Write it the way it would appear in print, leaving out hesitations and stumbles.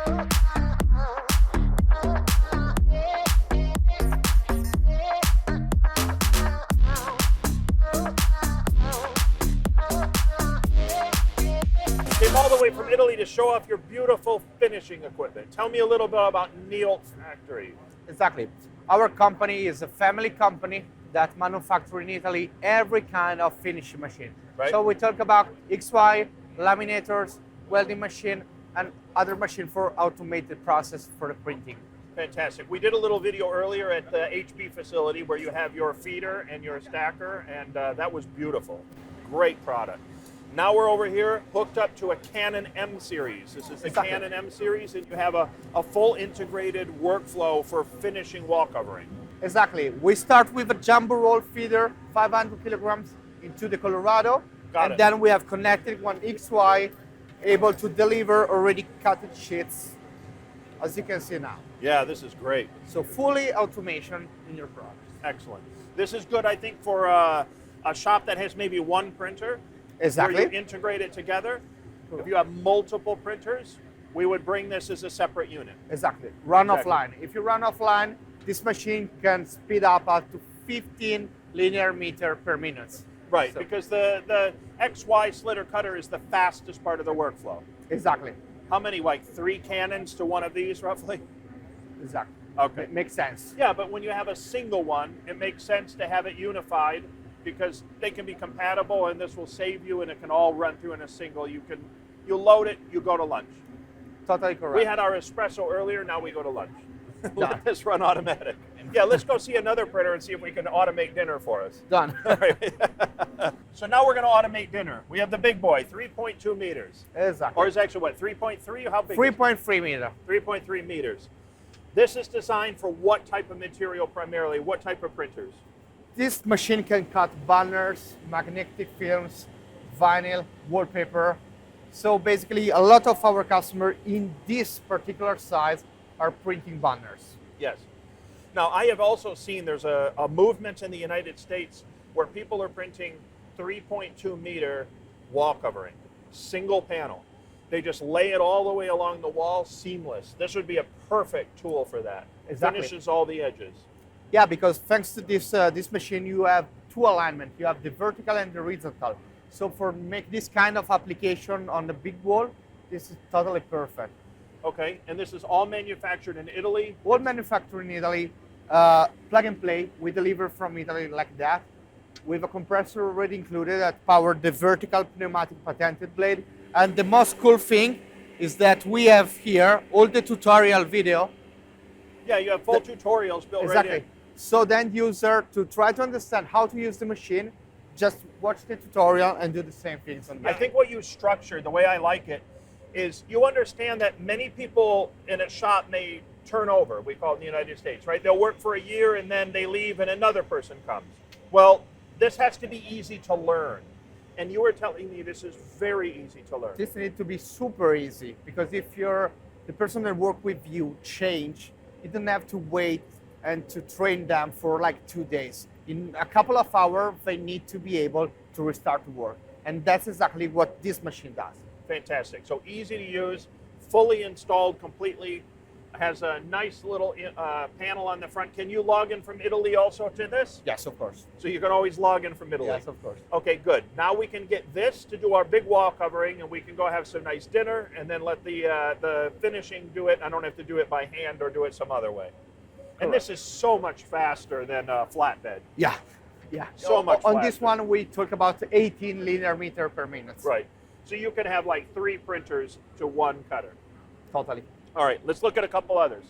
Came all the way from Italy to show off your beautiful finishing equipment. Tell me a little bit about Neolt Factory. Exactly. Our company is a family company that manufactures in Italy every kind of finishing machine. Right. So we talk about XY, laminators, welding machine, and other machine for automated process for the printing. Fantastic. We did a little video earlier at the HB facility where you have your feeder and your stacker, and that was beautiful. Great product. Now we're over here hooked up to a Canon M-series. This is the Exactly. Canon M-series, and you have a full integrated workflow for finishing wall covering. Exactly. We start with a jumbo roll feeder, 500 kilograms into the Colorado. Got it. Then we have connected one XY, able to deliver already cut sheets, as you can see now. Yeah, this is great. So fully automation in your product. Excellent. This is good, I think, for a shop that has maybe one printer. Exactly. Where you integrate it together. If you have multiple printers, we would bring this as a separate unit. Exactly. Run Exactly. offline. If you run offline, this machine can speed up to 15 linear meter per minute. Right, So- because the XY slitter cutter is the fastest part of the workflow. Exactly. How many, like 3 cannons to one of these roughly? Exactly. Okay. Makes sense. Yeah, but when you have a single one, it makes sense to have it unified because they can be compatible and this will save you and it can all run through in a single. You load it, you go to lunch. Totally correct. We had our espresso earlier, now we go to lunch. Let this run automatic. Yeah, let's go see another printer and see if we can automate dinner for us. Done. So now we're going to automate dinner. We have the big boy, 3.2 meters. Exactly. Or is actually what, 3.3? How big? 3.3 meter. 3.3 meters. This is designed for what type of material primarily? What type of printers? This machine can cut banners, magnetic films, vinyl, wallpaper. So basically, a lot of our customers in this particular size are printing banners. Yes. Now, I have also seen there's a movement in the United States where people are printing 3.2 meter wall covering, single panel. They just lay it all the way along the wall, seamless. This would be a perfect tool for that. Exactly. Finishes all the edges. Yeah, because thanks to this machine, you have two alignment. You have the vertical and the horizontal. So for make this kind of application on the big wall, this is totally perfect. Okay, and this is all manufactured in Italy? All manufactured in Italy, plug and play. We deliver from Italy like that, with a compressor already included that power the vertical pneumatic patented blade. And the most cool thing is that we have here all the tutorial video. Yeah, you have full tutorials built Exactly. right in. So then user to try to understand how to use the machine, just watch the tutorial and do the same things on that. I think what you structured, the way I like it, is you understand that many people in a shop may turn over, we call it in the United States, right? They'll work for a year and then they leave and another person comes. Well, this has to be easy to learn. And you were telling me this is very easy to learn. This needs to be super easy, because if the person that work with you change, you don't have to wait and to train them for like 2 days. In a couple of hours, they need to be able to restart to work. And that's exactly what this machine does. Fantastic. So easy to use, fully installed completely, has a nice little panel on the front. Can you log in from Italy also to this? Yes, of course. So you can always log in from Italy? Yes, of course. Okay, good. Now we can get this to do our big wall covering and we can go have some nice dinner and then let the finishing do it. I don't have to do it by hand or do it some other way. And this is so much faster than a flatbed. Yeah, yeah. So much On this faster. one, we talk about 18 linear meter per minute. Right. So you can have like 3 printers to 1 cutter. Totally. All right, let's look at a couple others.